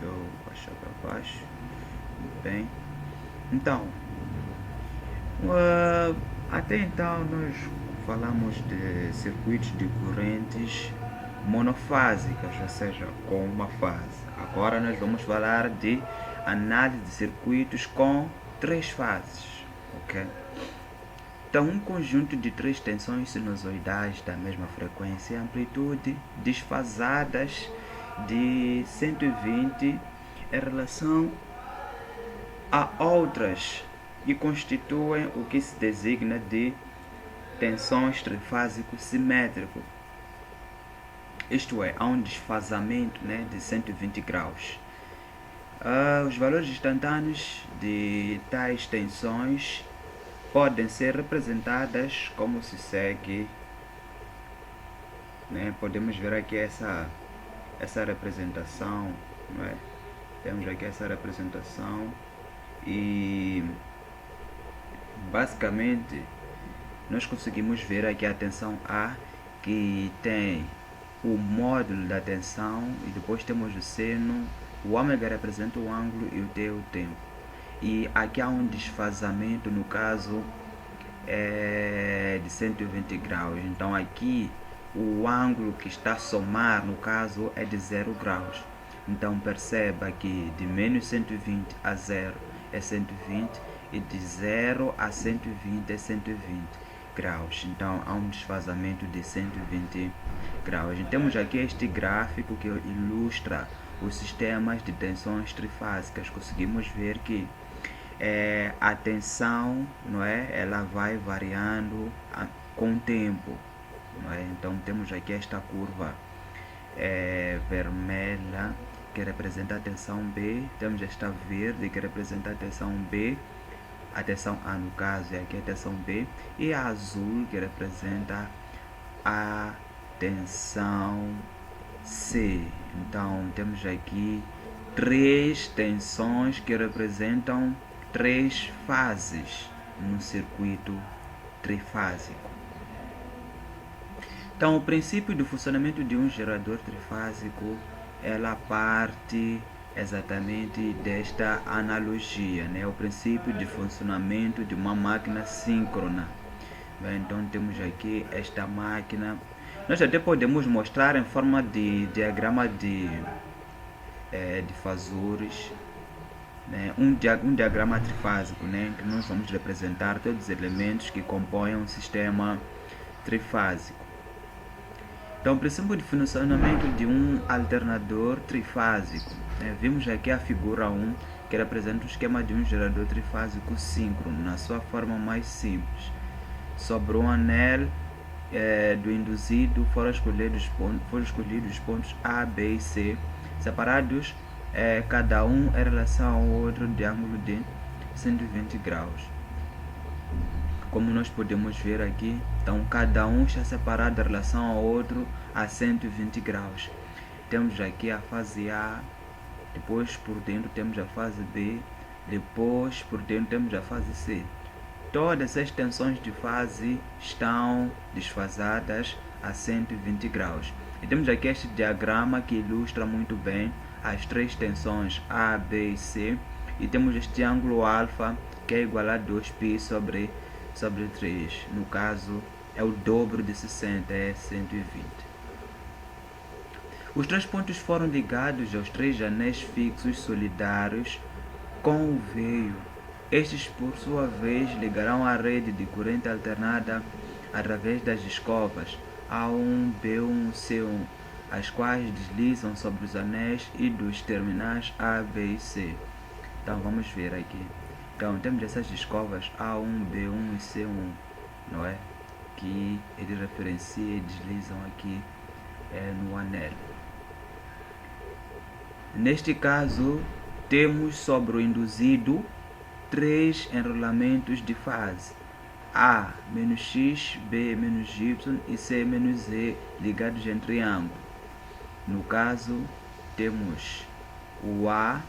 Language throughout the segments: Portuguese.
Deixa eu baixar para baixo. Bem, então, até então nós falamos de circuitos de correntes monofásicas, ou seja, com uma fase. Agora nós vamos falar de análise de circuitos com três fases, ok? Então, um conjunto de três tensões sinusoidais da mesma frequência e amplitude desfasadas de 120 em relação a outras e constituem o que se designa de tensões trifásico simétrico. Isto é, há um desfazamento, de 120 graus. Os valores instantâneos de tais tensões podem ser representadas como se segue. Podemos ver aqui essa representação. Temos aqui essa representação e basicamente nós conseguimos ver aqui a tensão A, que tem o módulo da tensão, e depois temos o seno, o ômega representa o ângulo e o T o tempo. E aqui há um desfazamento, no caso de 120 graus. Então aqui o ângulo que está a somar, no caso, é de 0 graus. Então perceba que de menos 120 a 0 é 120 e de 0 a 120 é 120 graus. Então há um desfazamento de 120 graus. E temos aqui este gráfico que ilustra os sistemas de tensões trifásicas. Conseguimos ver que a tensão, ela vai variando com o tempo, Então temos aqui esta curva vermelha que representa a tensão B, temos esta verde que representa a tensão B, a tensão A no caso, e aqui a tensão B, e a azul que representa a tensão C. Então temos aqui três tensões que representam três fases no circuito trifásico. Então, o princípio do funcionamento de um gerador trifásico, ela parte exatamente desta analogia, o princípio de funcionamento de uma máquina síncrona. Então, temos aqui esta máquina. Nós até podemos mostrar em forma de diagrama de fasores, um diagrama trifásico, que nós vamos representar todos os elementos que compõem um sistema trifásico. Então, o princípio de funcionamento de um alternador trifásico. Vimos aqui a figura 1, que representa o esquema de um gerador trifásico síncrono, na sua forma mais simples. Sobre um anel do induzido foram escolhidos os pontos A, B e C, separados cada um em relação ao outro de ângulo de 120 graus. Como nós podemos ver aqui, então cada um está separado em relação ao outro a 120 graus. Temos aqui a fase A, depois por dentro temos a fase B, depois por dentro temos a fase C. Todas as tensões de fase estão desfasadas a 120 graus. E temos aqui este diagrama que ilustra muito bem as três tensões A, B e C. E temos este ângulo alfa, que é igual a 2π sobre 3. No caso, é o dobro de 60, é 120. Os três pontos foram ligados aos três anéis fixos solidários com o veio. Estes, por sua vez, ligarão a rede de corrente alternada através das escovas A1, B1, C1, as quais deslizam sobre os anéis e dos terminais A, B e C. Então vamos ver aqui. Então temos essas escovas A1, B1 e C1, que ele referencia e deslizam aqui no anel. Neste caso, temos sobre o induzido três enrolamentos de fase: A menos X, B menos Y e C menos Z ligados em triângulo. No caso, temos o A,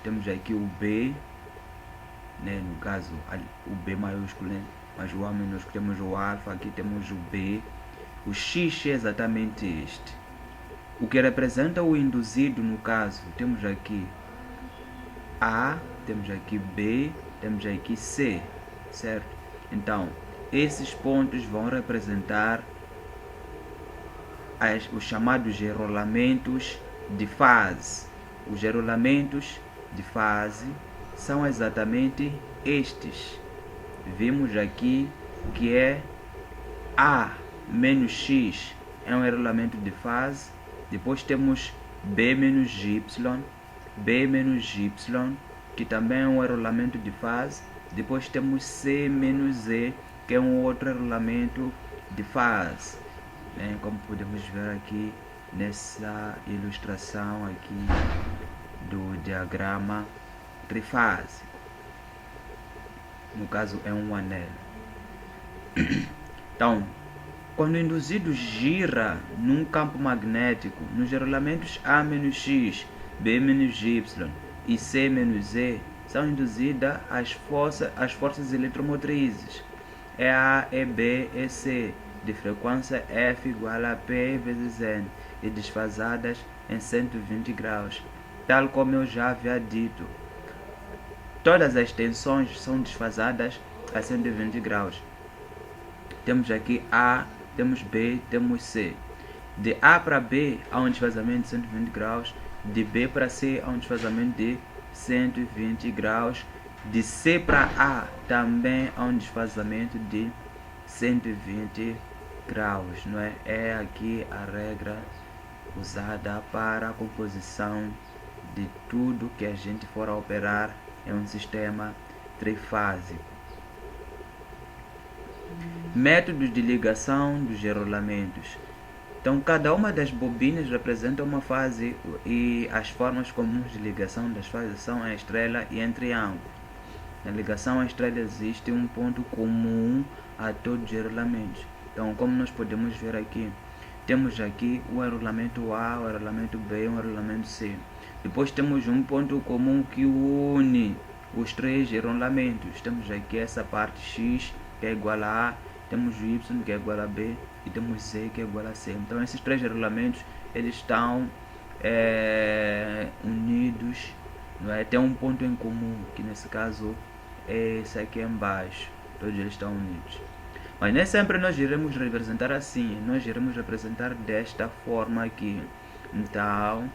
temos aqui o B, no caso o B maiúsculo, mas o A minúsculo, temos o alfa, aqui temos o B, o X é exatamente este, O que representa o induzido, no caso, temos aqui A, temos aqui B, temos aqui C, certo? Então, esses pontos vão representar os chamados enrolamentos de fase. Os enrolamentos de fase são exatamente estes. Vimos aqui que é A menos X é um enrolamento de fase. Depois temos B menos Y, B menos Y, que também é um enrolamento de fase. Depois temos C menos E, que é um outro enrolamento de fase. Como podemos ver aqui nessa ilustração aqui do diagrama trifásico. No caso é um anel. Então, quando o induzido gira num campo magnético, nos enrolamentos A menos X, B menos Y e C menos E, são induzidas as forças eletromotrizes. É A, é B, é C, de frequência F igual a P vezes N e desfasadas em 120 graus. Tal como eu já havia dito, todas as tensões são desfasadas a 120 graus. Temos aqui A, temos B, temos C. De A para B há um desfazamento de 120 graus. De B para C há um desfazamento de 120 graus. De C para A também há um desfazamento de 120 graus, não é? É aqui a regra usada para a composição de tudo que a gente for operar em um sistema trifásico. Métodos de ligação dos enrolamentos. Então, cada uma das bobinas representa uma fase e as formas comuns de ligação das fases são a estrela e em triângulo. Na ligação à estrela existe um ponto comum a todos os enrolamentos. Então, como nós podemos ver aqui, temos aqui o enrolamento A, o enrolamento B e o enrolamento C. Depois temos um ponto comum que une os três enrolamentos. Temos aqui essa parte X, que é igual a A, temos o Y, que é igual a B, e temos Z, que é igual a C. Então, esses três enrolamentos, eles estão unidos, não é? Tem um ponto em comum, que nesse caso é esse aqui embaixo. Todos eles estão unidos. Mas nem sempre nós iremos representar assim. Nós iremos representar desta forma aqui. Então,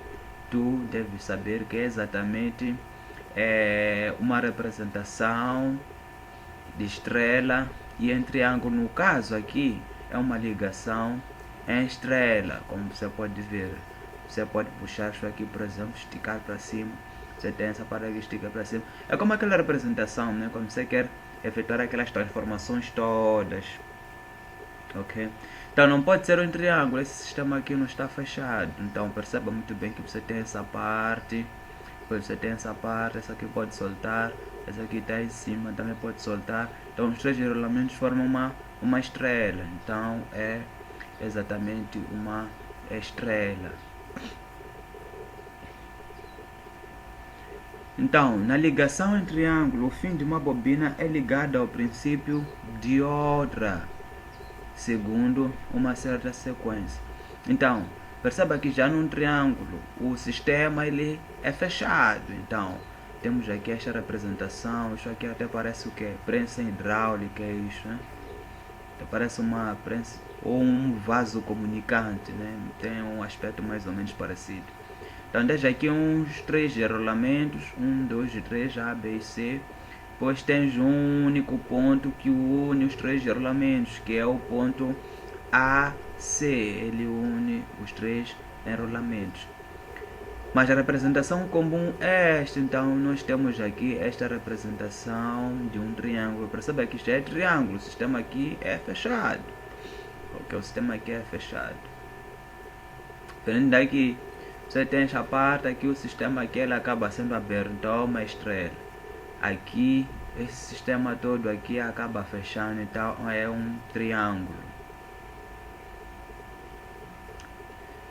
tu deves saber que é exatamente uma representação de estrela e em triângulo. No caso aqui, é uma ligação em estrela, como você pode ver. Você pode puxar isso aqui, por exemplo, esticar para cima. Você tem essa parte que estica para cima. É como aquela representação, né? Quando você quer efetuar aquelas transformações todas. Ok? Então não pode ser um triângulo. Esse sistema aqui não está fechado. Então perceba muito bem que você tem essa parte. Depois você tem essa parte. Essa aqui pode soltar. Essa aqui está em cima, também pode soltar. Então os três enrolamentos formam uma estrela. Então é exatamente uma estrela. Então, na ligação em triângulo, o fim de uma bobina é ligado ao princípio de outra, segundo uma certa sequência. Então, perceba que já num triângulo, o sistema ele é fechado. Então, temos aqui esta representação. Isso aqui até parece o que? Prensa hidráulica, é isso, né? Até parece uma prensa ou um vaso comunicante, né? Tem um aspecto mais ou menos parecido. Então, deixa aqui uns três enrolamentos, 1, 2 e 3, A, B e C. Depois tens um único ponto que une os três enrolamentos, que é o ponto AC. Ele une os três enrolamentos. Mas a representação comum é esta. Então, nós temos aqui esta representação de um triângulo. Perceba que isto é triângulo, o sistema aqui é fechado. Ok, o sistema aqui é fechado. Diferente daqui, você tem esta parte aqui, o sistema aqui ele acaba sendo aberto, então uma estrela. Aqui, esse sistema todo aqui acaba fechando, então é um triângulo.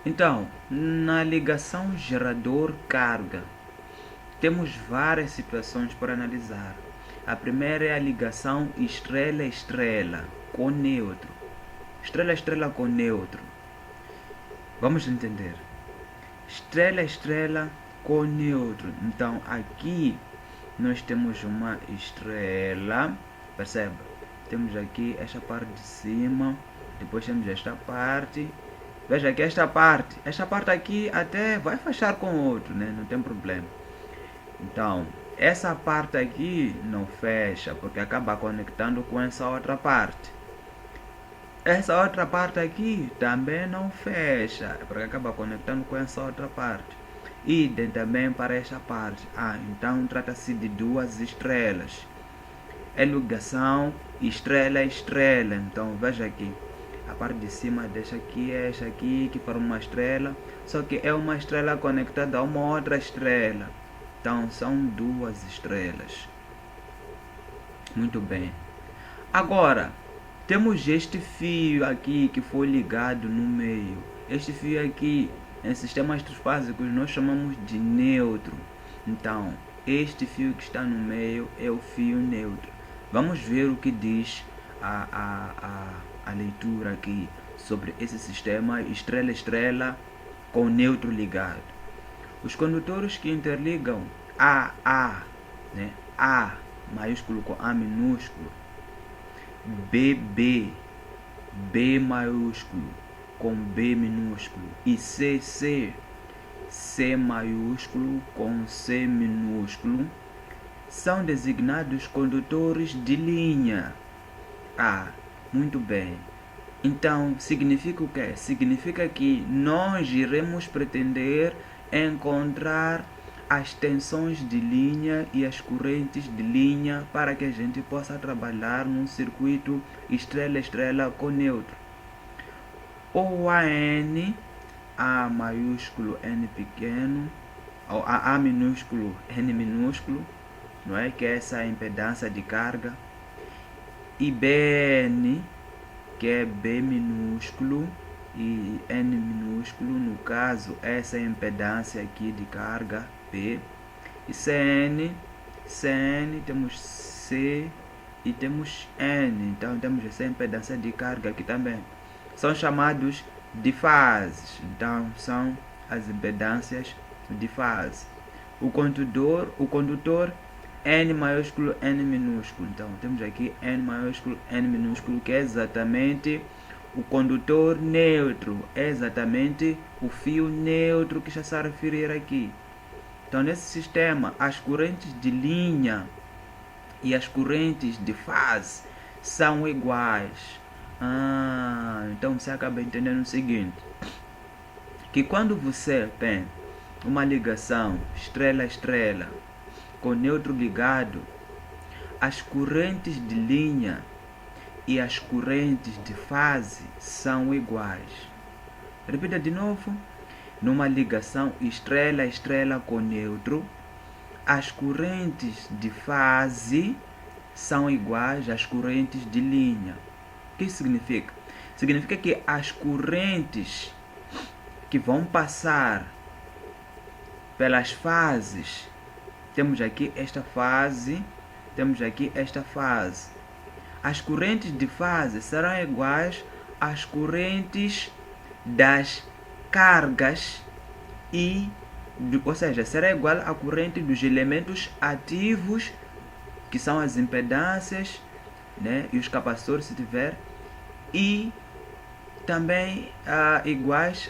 Então, na ligação gerador-carga, temos várias situações para analisar. A primeira é a ligação estrela-estrela com neutro. Estrela-estrela com neutro. Vamos entender. estrela com neutro. Então aqui nós temos uma estrela, perceba? Temos aqui esta parte de cima, depois temos esta parte. Veja que esta parte aqui até vai fechar com o outro, né? Não tem problema. Então, essa parte aqui não fecha, porque acaba conectando com essa outra parte. Essa outra parte aqui também não fecha, porque acaba conectando com essa outra parte. Idem também para esta parte. Então trata-se de duas estrelas. É ligação estrela. Então veja aqui, a parte de cima desta aqui é esta aqui que forma uma estrela, só que é uma estrela conectada a uma outra estrela. Então são duas estrelas. Muito bem. Agora temos este fio aqui que foi ligado no meio. Este fio aqui, em sistemas trifásicos, nós chamamos de neutro. Então, este fio que está no meio é o fio neutro. Vamos ver o que diz a leitura aqui sobre esse sistema estrela com neutro ligado. Os condutores que interligam né? A maiúsculo com A minúsculo, B maiúsculo com B minúsculo e C maiúsculo com C minúsculo são designados condutores de linha. Muito bem. Então, significa o quê? Significa que nós iremos pretender encontrar as tensões de linha e as correntes de linha para que a gente possa trabalhar num circuito estrela com neutro. O AN, A maiúsculo, N pequeno, ou A minúsculo, N minúsculo, não é? Que é essa impedância de carga. E BN, que é B minúsculo e N minúsculo, no caso essa impedância aqui de carga P. E CN temos C e temos N, então temos essa impedância de carga aqui também. São chamados de fases, então são as impedâncias de fase. O condutor N maiúsculo, N minúsculo. Então temos aqui N maiúsculo, N minúsculo, que é exatamente o condutor neutro, é exatamente o fio neutro que está a referir aqui. Então nesse sistema, as correntes de linha e as correntes de fase são iguais. Então você acaba entendendo o seguinte, que quando você tem uma ligação estrela com neutro ligado, as correntes de linha e as correntes de fase são iguais. Repita de novo. Numa ligação estrela com neutro, as correntes de fase são iguais às correntes de linha. O que isso significa? Significa que as correntes que vão passar pelas fases, temos aqui esta fase, temos aqui esta fase. As correntes de fase serão iguais às correntes das cargas ou seja, será igual à corrente dos elementos ativos, que são as impedâncias, né, e os capacitores, se tiver, e também iguais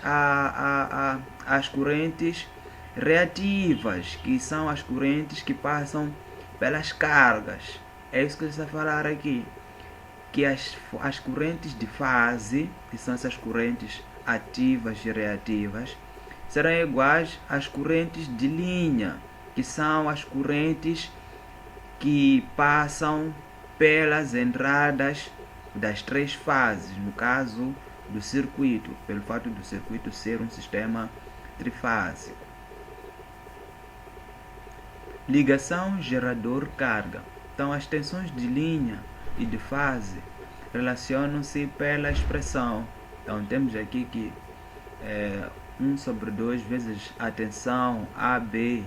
às correntes reativas, que são as correntes que passam pelas cargas. É isso que ele está a falar aqui, que as correntes de fase, que são essas correntes ativas e reativas, serão iguais às correntes de linha, que são as correntes que passam pelas entradas das três fases, no caso do circuito, pelo fato do circuito ser um sistema trifásico. Ligação gerador-carga. Então as tensões de linha e de fase relacionam-se pela expressão. Então temos aqui que 1/2 vezes a tensão AB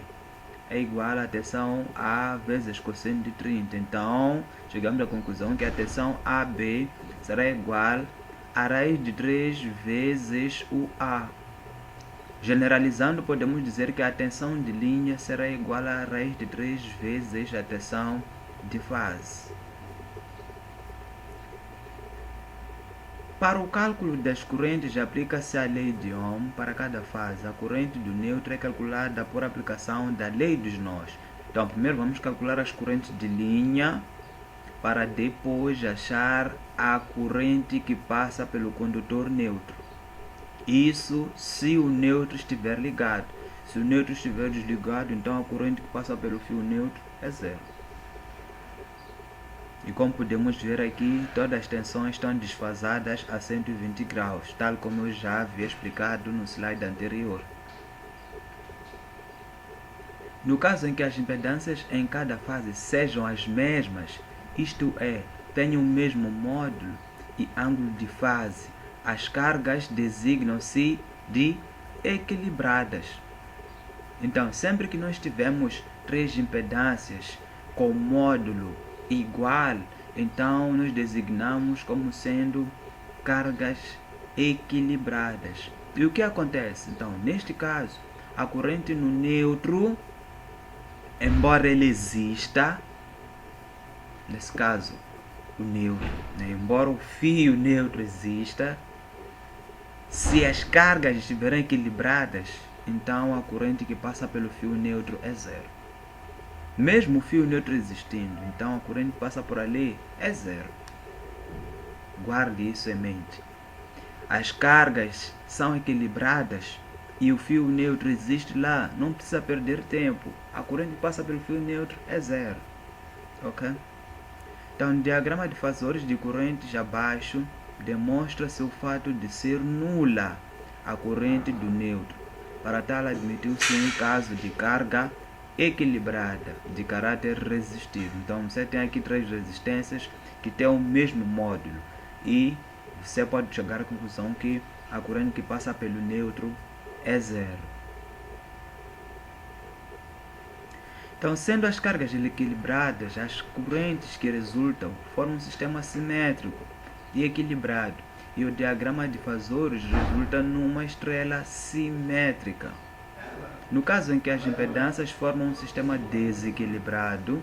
é igual a tensão A vezes cosseno de 30. Então chegamos à conclusão que a tensão AB será igual a raiz de 3 vezes o A. Generalizando, podemos dizer que a tensão de linha será igual a raiz de 3 vezes a tensão de fase. Para o cálculo das correntes, aplica-se a lei de Ohm para cada fase. A corrente do neutro é calculada por aplicação da lei dos nós. Então, primeiro vamos calcular as correntes de linha, para depois achar a corrente que passa pelo condutor neutro. Isso se o neutro estiver ligado. Se o neutro estiver desligado, então a corrente que passa pelo fio neutro é zero. E como podemos ver aqui, todas as tensões estão desfasadas a 120 graus, tal como eu já havia explicado no slide anterior. No caso em que as impedâncias em cada fase sejam as mesmas, isto é, tenham o mesmo módulo e ângulo de fase, as cargas designam-se de equilibradas. Então, sempre que nós tivermos 3 impedâncias com módulo igual, então nós designamos como sendo cargas equilibradas. E o que acontece? Então, neste caso, a corrente no neutro, embora ele exista, nesse caso, o neutro, né? Embora o fio neutro exista, se as cargas estiverem equilibradas, então a corrente que passa pelo fio neutro é zero. Mesmo o fio neutro existindo, então a corrente que passa por ali é zero. Guarde isso em mente. As cargas são equilibradas e o fio neutro existe lá, não precisa perder tempo. A corrente que passa pelo fio neutro é zero. Ok? Então, no diagrama de fasores de correntes abaixo, demonstra-se o fato de ser nula a corrente do neutro. Para tal, admitiu-se um caso de carga equilibrada, de caráter resistivo. Então, você tem aqui 3 resistências que têm o mesmo módulo. E você pode chegar à conclusão que a corrente que passa pelo neutro é zero. Então, sendo as cargas equilibradas, as correntes que resultam formam um sistema simétrico e equilibrado, e o diagrama de fasores resulta numa estrela simétrica. No caso em que as impedâncias formam um sistema desequilibrado,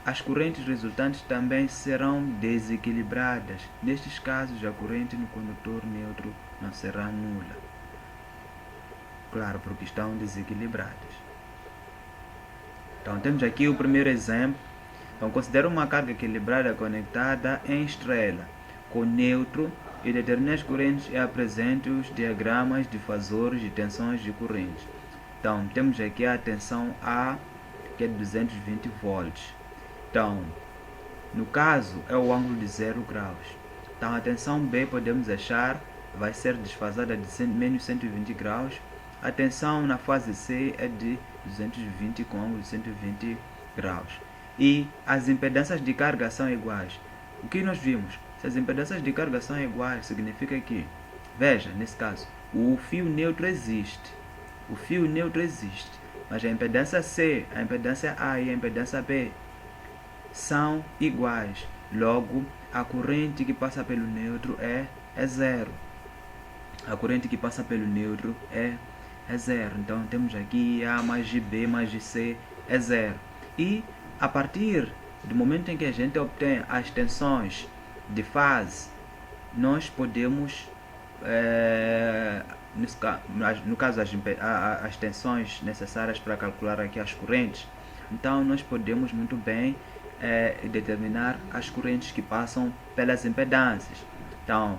as correntes resultantes também serão desequilibradas. Nestes casos, a corrente no condutor neutro não será nula. Claro, porque estão desequilibradas. Então, temos aqui o primeiro exemplo. Então, considera uma carga equilibrada conectada em estrela com neutro e determine as correntes e apresente os diagramas de fasores de tensões de correntes. Então, temos aqui a tensão A, que é de 220 volts. Então, no caso, é o ângulo de 0 graus. Então, a tensão B, podemos achar, vai ser desfasada de menos 120 graus. A tensão na fase C é de 220 com ângulo de 120 graus. E as impedâncias de carga são iguais. O que nós vimos? Se as impedâncias de carga são iguais, significa que, veja, nesse caso, o fio neutro existe. O fio neutro existe, mas a impedância C, a impedância A e a impedância B são iguais. Logo, a corrente que passa pelo neutro é zero. A corrente que passa pelo neutro é zero. Então, temos aqui A mais B mais C é zero. E, a partir do momento em que a gente obtém as tensões de fase, nós podemos... no caso, as tensões necessárias para calcular aqui as correntes, então nós podemos muito bem determinar as correntes que passam pelas impedâncias. Então,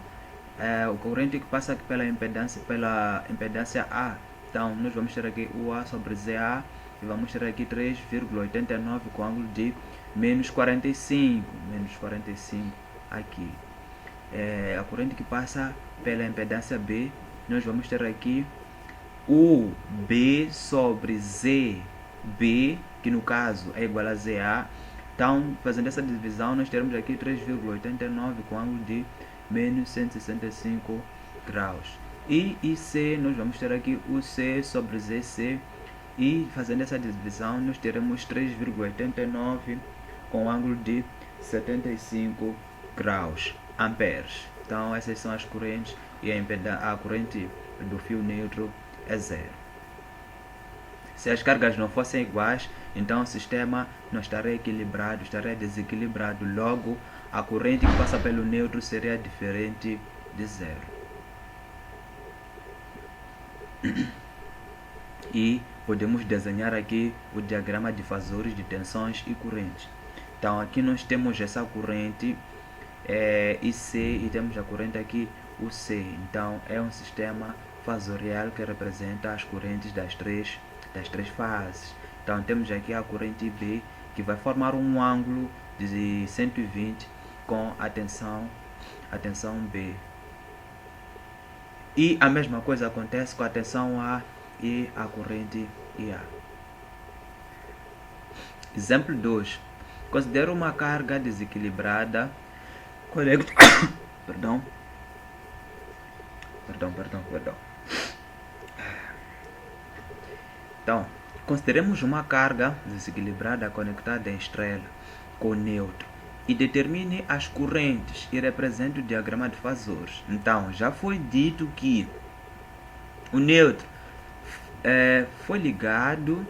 a corrente que passa aqui pela impedância A, então nós vamos ter aqui o A sobre ZA e vamos ter aqui 3,89 com ângulo de menos 45 aqui. A corrente que passa pela impedância B, nós vamos ter aqui o B sobre ZB, que no caso é igual a ZA. Então, fazendo essa divisão, nós teremos aqui 3,89 com ângulo de menos 165 graus. E C, nós vamos ter aqui o C sobre ZC. E fazendo essa divisão, nós teremos 3,89 com ângulo de 75 graus, amperes. Então, essas são as correntes e a corrente do fio neutro é zero. Se as cargas não fossem iguais, então o sistema não estaria equilibrado, estaria desequilibrado. Logo, a corrente que passa pelo neutro seria diferente de zero. E podemos desenhar aqui o diagrama de fasores de tensões e correntes. Então aqui nós temos essa corrente IC e temos a corrente aqui UC. Então é um sistema fasorial que representa as correntes das três fases. Então temos aqui a corrente B, que vai formar um ângulo de 120 com a tensão B. E a mesma coisa acontece com a tensão A e a corrente IA. Exemplo 2. Considera uma carga desequilibrada conectada. Perdão. Então, consideremos uma carga desequilibrada conectada em estrela com neutro e determine as correntes e represente o diagrama de fasores. Então, já foi dito que o neutro foi ligado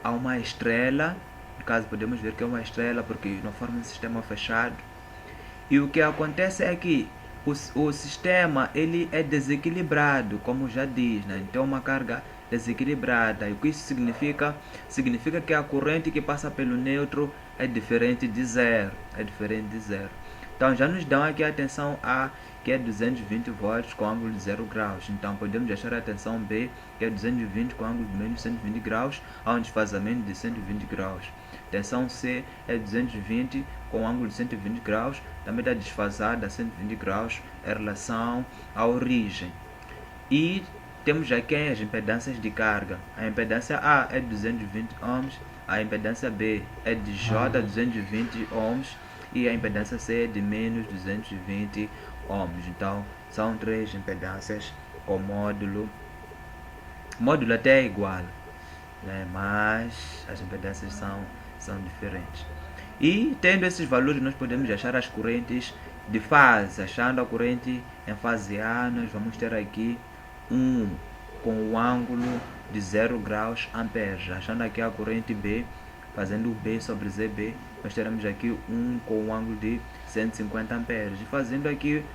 a uma estrela. No caso, podemos ver que é uma estrela porque não forma um sistema fechado. E o que acontece é que o sistema ele é desequilibrado, como já diz, né? Então uma carga desequilibrada. E o que isso significa? Significa que a corrente que passa pelo neutro é diferente de zero. Então já nos dão aqui a tensão A, que é 220 volts com ângulo de 0 graus. Então podemos achar a tensão B, que é 220 com ângulo de menos 120 graus, há um desfazamento de 120 graus. Tensão C é 220 com ângulo de 120 graus, também está desfasada a 120 graus em relação à origem. E temos aqui as impedâncias de carga. A impedância A é 220 ohms, a impedância B é de J 220 ohms e a impedância C é de menos 220 ohms. Então são três impedâncias com módulo. O módulo até é igual, né? Mas as impedâncias são diferentes. E tendo esses valores nós podemos achar as correntes de fase. Achando a corrente em fase A, nós vamos ter aqui 1 com o ângulo de 0 graus amperes. Achando aqui a corrente B, fazendo o B sobre ZB, nós teremos aqui 1 com o ângulo de 150 amperes. E fazendo aqui,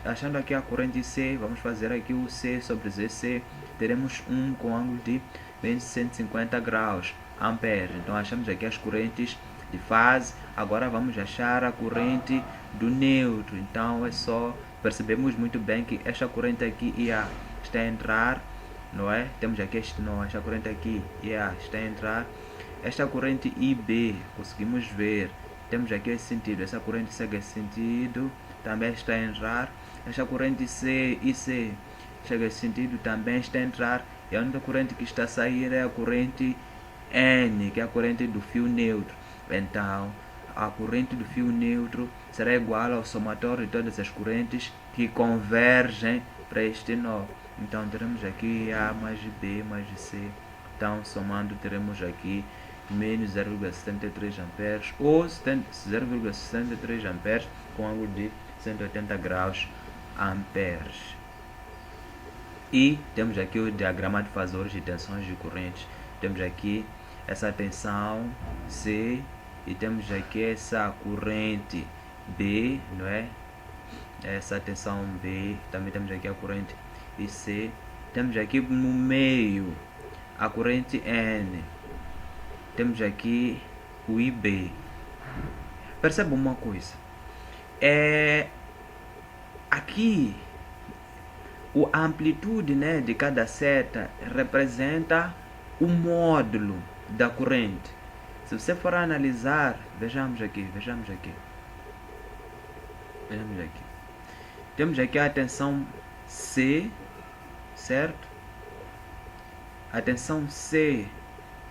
achando aqui a corrente C, vamos fazer aqui o C sobre ZC, teremos 1 com ângulo de menos 150 graus amperes. Então achamos aqui as correntes de fase. Agora vamos achar a corrente do neutro. Então é só percebemos muito bem que esta corrente aqui IA está a entrar, não é? Temos aqui este nó, esta corrente aqui IA está a entrar. Esta corrente IB, conseguimos ver, temos aqui esse sentido, essa corrente segue esse sentido, também está a entrar. Esta corrente C e C chega a esse sentido, também está a entrar. E a única corrente que está a sair é a corrente N, que é a corrente do fio neutro. Então, a corrente do fio neutro será igual ao somatório de todas as correntes que convergem para este nó. Então, teremos aqui A mais B mais C. Então, somando, teremos aqui menos 0,73 amperes ou 0,63 amperes com ângulo de 180 graus amperes. E temos aqui o diagrama de fasores de tensões de correntes. Temos aqui essa tensão C e temos aqui essa corrente B, não é? Essa tensão B, também temos aqui a corrente IC. Temos aqui no meio a corrente N. Temos aqui o IB. Perceba uma coisa. Aqui a amplitude, né, de cada seta representa o módulo da corrente. Se você for analisar, vejamos aqui. Temos aqui a tensão C, certo? A tensão C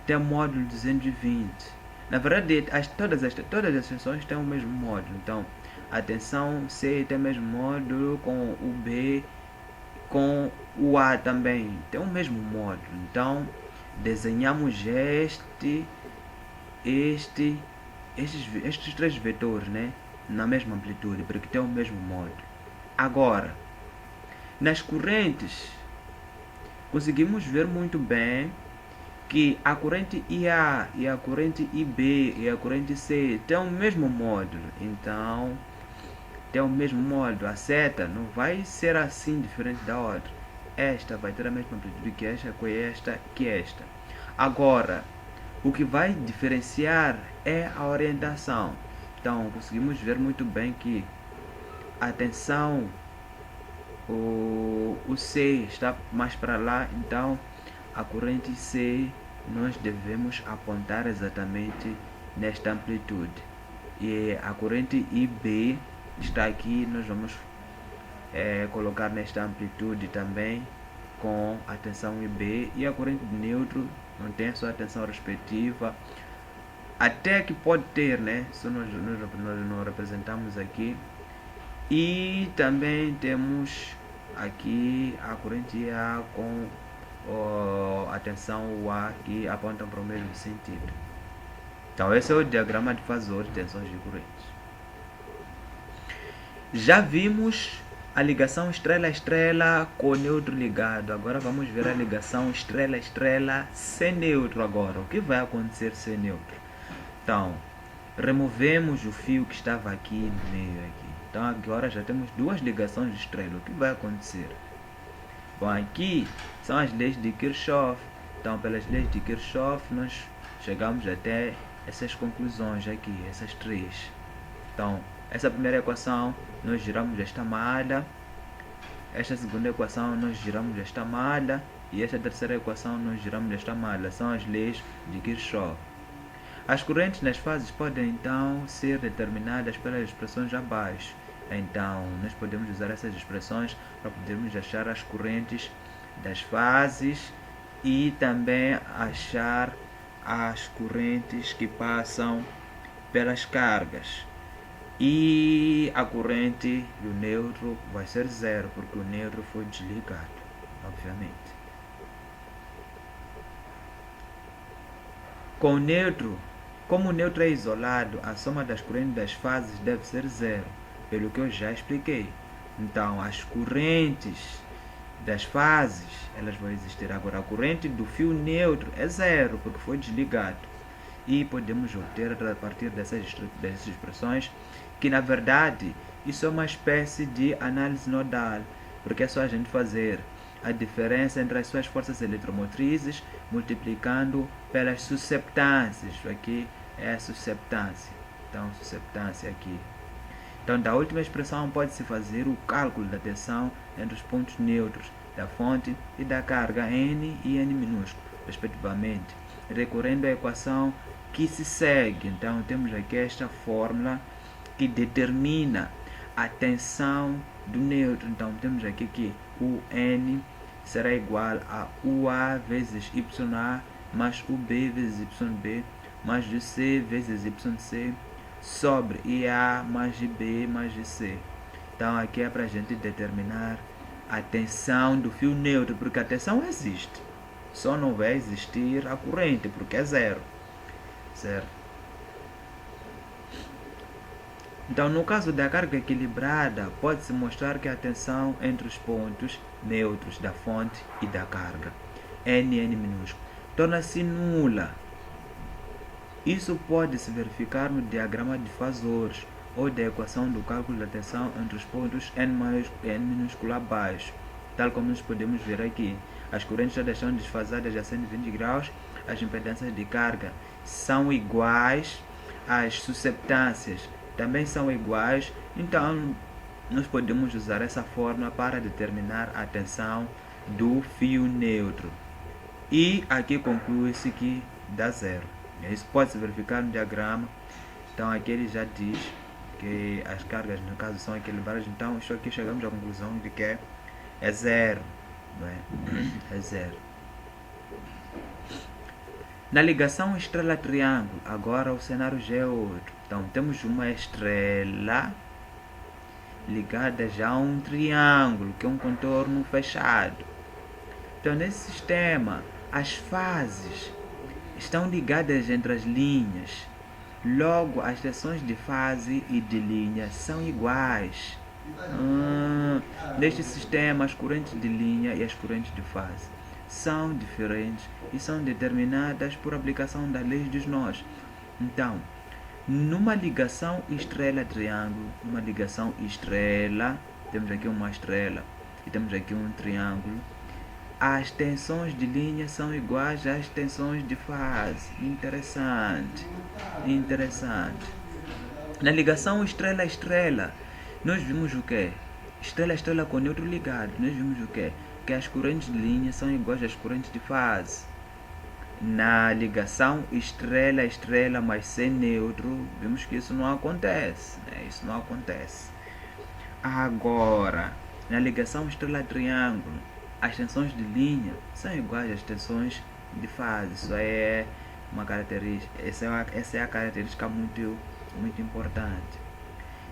tem o módulo 220. Na verdade, todas as tensões têm o mesmo módulo. Então, a tensão C tem o mesmo módulo com o B, com o A também tem o mesmo módulo. Então desenhamos estes três vetores, né, na mesma amplitude, porque tem o mesmo módulo. Agora, nas correntes conseguimos ver muito bem que a corrente IA e a corrente IB e a corrente C têm o mesmo módulo. Então, tem o mesmo módulo. A seta não vai ser assim diferente da outra. Esta vai ter a mesma amplitude que esta, com esta, que esta. Agora, o que vai diferenciar é a orientação. Então, conseguimos ver muito bem que a tensão, o C está mais para lá, então a corrente C nós devemos apontar exatamente nesta amplitude. E a corrente IB está aqui, nós vamos colocar nesta amplitude também com a tensão IB, e a corrente de neutro não tem a sua tensão respectiva, até que pode ter, né? Se nós não representamos aqui. E também temos aqui a corrente A com a tensão A, que apontam para o mesmo sentido. Então esse é o diagrama de fasor de tensões de correntes. Já vimos a ligação estrela-estrela com neutro ligado. Agora vamos ver a ligação estrela-estrela sem neutro agora. O que vai acontecer sem neutro? Então, removemos o fio que estava aqui no meio aqui. Então agora já temos duas ligações de estrela. O que vai acontecer? Bom, aqui são as leis de Kirchhoff. Então, pelas leis de Kirchhoff, nós chegamos até essas conclusões aqui, essas três. Então, essa primeira equação, nós giramos esta malha. Esta segunda equação, nós giramos esta malha. E esta terceira equação, nós giramos esta malha. São as leis de Kirchhoff. As correntes nas fases podem, então, ser determinadas pelas expressões abaixo. Então, nós podemos usar essas expressões para podermos achar as correntes das fases e também achar as correntes que passam pelas cargas. E a corrente do neutro vai ser zero, porque o neutro foi desligado, obviamente. Com o neutro, como o neutro é isolado, a soma das correntes das fases deve ser zero, pelo que eu já expliquei. Então, as correntes das fases, elas vão existir. Agora, a corrente do fio neutro é zero, porque foi desligado. E podemos obter, a partir dessas expressões, que na verdade, isso é uma espécie de análise nodal, porque é só a gente fazer a diferença entre as suas forças eletromotrizes multiplicando pelas susceptâncias. Aqui é a susceptância. Então, susceptância aqui. Então, da última expressão pode-se fazer o cálculo da tensão entre os pontos neutros da fonte e da carga N e N minúsculo, respectivamente, recorrendo à equação que se segue. Então, temos aqui esta fórmula que determina a tensão do neutro. Então, temos aqui que o N será igual a UA vezes YA mais UB vezes YB mais GC vezes YC sobre IA mais GB mais GC. Então, aqui é para a gente determinar a tensão do fio neutro, porque a tensão existe. Só não vai existir a corrente, porque é zero. Certo? Então, no caso da carga equilibrada, pode-se mostrar que a tensão entre os pontos neutros da fonte e da carga, N minúsculo, torna-se nula. Isso pode-se verificar no diagrama de fasores, ou da equação do cálculo da tensão entre os pontos N minúsculo abaixo, tal como nós podemos ver aqui. As correntes já estão desfasadas a 120 graus, as impedâncias de carga são iguais, as susceptâncias também são iguais, então nós podemos usar essa fórmula para determinar a tensão do fio neutro. E aqui conclui-se que dá zero. Isso pode se verificar no diagrama. Então aqui ele já diz que as cargas no caso são equilibradas. Então isso aqui chegamos à conclusão de que é zero, não é? É zero. Na ligação estrela-triângulo, agora o cenário já é outro. Então, temos uma estrela ligada já a um triângulo, que é um contorno fechado. Então, nesse sistema, as fases estão ligadas entre as linhas. Logo, as seções de fase e de linha são iguais. Neste sistema, as correntes de linha e as correntes de fase são diferentes e são determinadas por aplicação das leis dos nós. Então, numa ligação estrela-triângulo, temos aqui uma estrela e temos aqui um triângulo, as tensões de linha são iguais às tensões de fase. Interessante. Na ligação estrela-estrela, nós vimos o quê? Estrela-estrela com neutro ligado, nós vimos o quê? Que as correntes de linha são iguais às correntes de fase. Na ligação estrela-estrela, mas sem neutro, vimos que isso não acontece, né? Isso não acontece. Agora, na ligação estrela-triângulo, as tensões de linha são iguais às tensões de fase. Isso é uma característica, essa é a característica muito importante.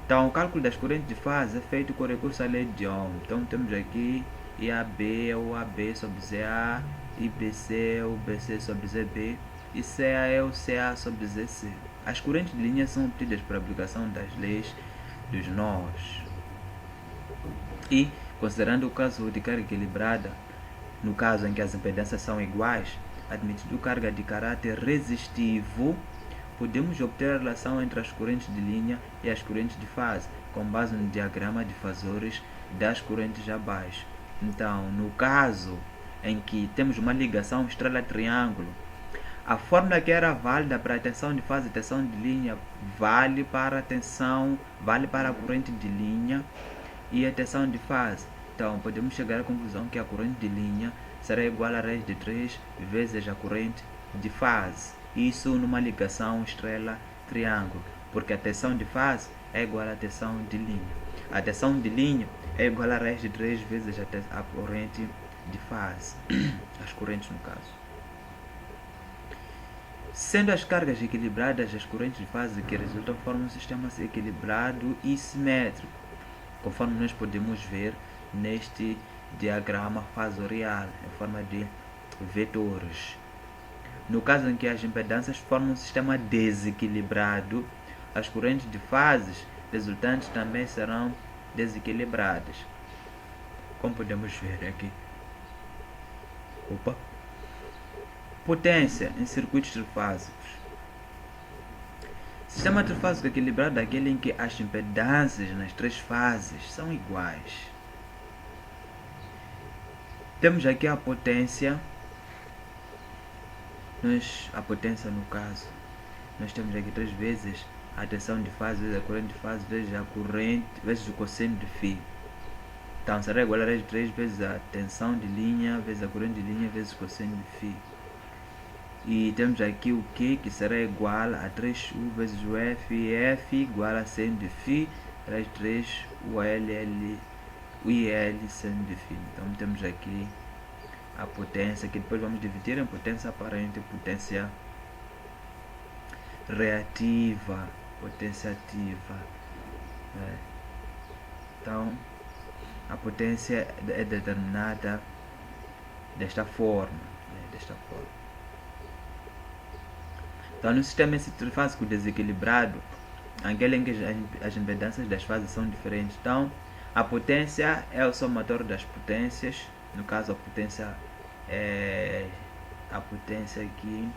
Então, o cálculo das correntes de fase é feito com recurso à lei de Ohm. Então, temos aqui IAB é o AB sobre ZA, IBC é o BC sobre ZB e CA é o CA sobre ZC. As correntes de linha são obtidas por aplicação das leis dos nós. E, considerando o caso de carga equilibrada, no caso em que as impedâncias são iguais, admitido carga de caráter resistivo, podemos obter a relação entre as correntes de linha e as correntes de fase, com base no diagrama de fasores das correntes abaixo. Então, no caso em que temos uma ligação estrela-triângulo, a fórmula que era válida para a tensão de fase e tensão de linha vale para a corrente de linha e a tensão de fase. Então, podemos chegar à conclusão que a corrente de linha será igual a raiz de 3 vezes a corrente de fase. Isso numa ligação estrela-triângulo, porque a tensão de fase é igual à tensão de linha. A tensão de linha é igual a raiz de 3 vezes a corrente de fase. As correntes, no caso. Sendo as cargas equilibradas, as correntes de fase que resultam formam um sistema equilibrado e simétrico, conforme nós podemos ver neste diagrama fasorial, em forma de vetores. No caso em que as impedâncias formam um sistema desequilibrado, as correntes de fases resultantes também serão desequilibradas. Como podemos ver aqui. Potência em circuitos trifásicos. Sistema trifásico equilibrado é aquele em que as impedâncias nas três fases são iguais. Temos aqui a potência. A potência, no caso, nós temos aqui 3 vezes a tensão de fase vezes a corrente de fase vezes a corrente vezes o cosseno de φ. Então será igual a 3 vezes a tensão de linha vezes a corrente de linha vezes o cosseno de φ. E temos aqui o Q, que será igual a 3U vezes o F, e F igual a seno de φ, vezes 3 o IL seno de φ. Então temos aqui a potência, que depois vamos dividir em potência aparente e potência reativa, potência ativa. Então, a potência é determinada desta forma. Então, no sistema trifásico desequilibrado, aquele em que as impedâncias das fases são diferentes. Então, a potência é o somatório das potências. No caso, a potência aqui,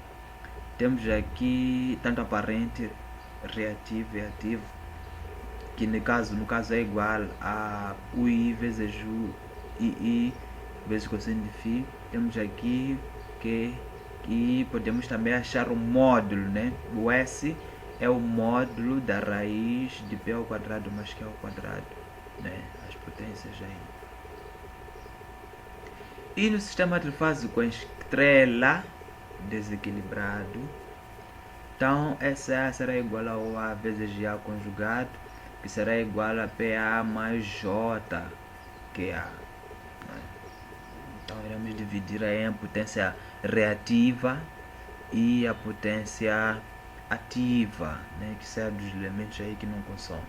temos aqui tanto aparente, reativo e ativo, que no caso é igual a UI vezes o II vezes cosseno de φ. Temos aqui que e podemos também achar o módulo, né? O S é o módulo da raiz de P ao quadrado mais Q ao quadrado, né? As potências aí. E no sistema trifásico em estrela desequilibrado, então SA será igual a OA vezes GA conjugado, que será igual a PA mais J, que A. Então iremos dividir aí em potência reativa e a potência ativa, né, que serve dos elementos aí que não consomem.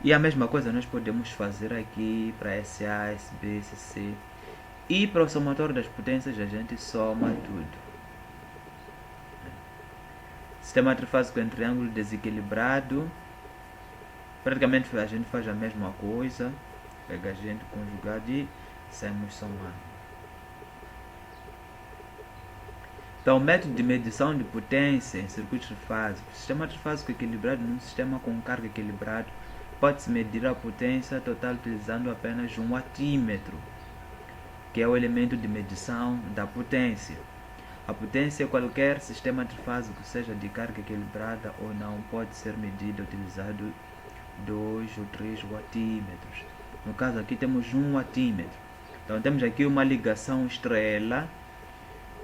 E a mesma coisa nós podemos fazer aqui para SA, SB, SC. E para o somatório das potências a gente soma tudo. Sistema trifásico em triângulo desequilibrado, praticamente a gente faz a mesma coisa, pega a gente conjugado e saímos somando. Então, o método de medição de potência em circuito trifásico. O sistema trifásico equilibrado num sistema com carga equilibrado pode-se medir a potência total utilizando apenas um watímetro, que é o elemento de medição da potência. A potência de qualquer sistema trifásico, seja de carga equilibrada ou não, pode ser medida utilizando 2 ou 3 watímetros. No caso aqui temos um watímetro. Então temos aqui uma ligação estrela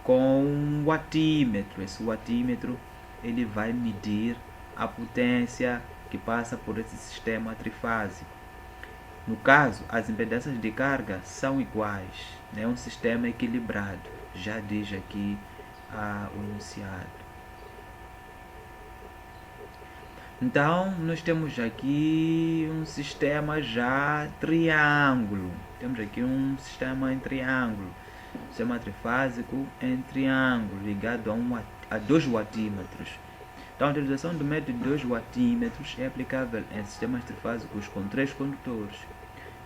com um watímetro. Esse watímetro ele vai medir a potência que passa por esse sistema trifásico. No caso, as impedâncias de carga são iguais, é um sistema equilibrado, já diz aqui o enunciado. Então, nós temos aqui um sistema já triângulo. Temos aqui um sistema em triângulo. Sistema trifásico em triângulo, ligado a 2 watímetros. Então, a utilização do método de 2 watímetros é aplicável em sistemas trifásicos com 3 condutores.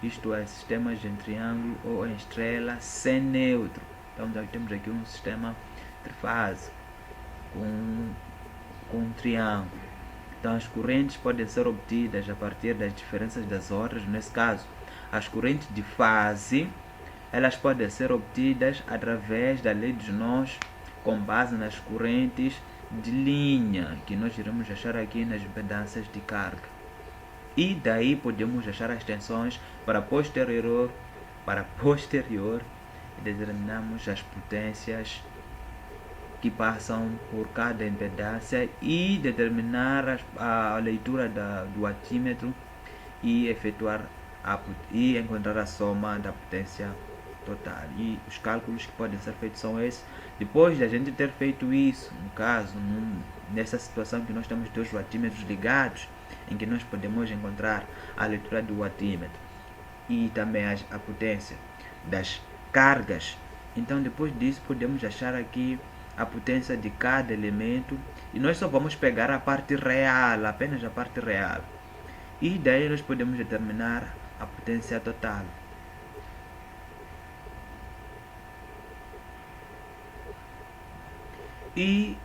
Isto é, sistemas em triângulo ou em estrela sem neutro. Então, temos aqui um sistema trifásico com um triângulo. Então, as correntes podem ser obtidas a partir das diferenças das ordens. Nesse caso, as correntes de fase, elas podem ser obtidas através da lei dos nós, com base nas correntes de linha, que nós iremos achar aqui nas impedâncias de carga. E daí podemos achar as tensões para posterior e determinamos as potências que passam por cada impedância e determinar a leitura do watímetro e efetuar e encontrar a soma da potência total. E os cálculos que podem ser feitos são esses. Depois de a gente ter feito isso, no caso, nessa situação que nós temos 2 watímetros ligados, em que nós podemos encontrar a leitura do watímetro e também a potência das cargas. Então, depois disso, podemos achar aqui a potência de cada elemento e nós só vamos pegar a parte real, apenas a parte real. E daí nós podemos determinar a potência total. E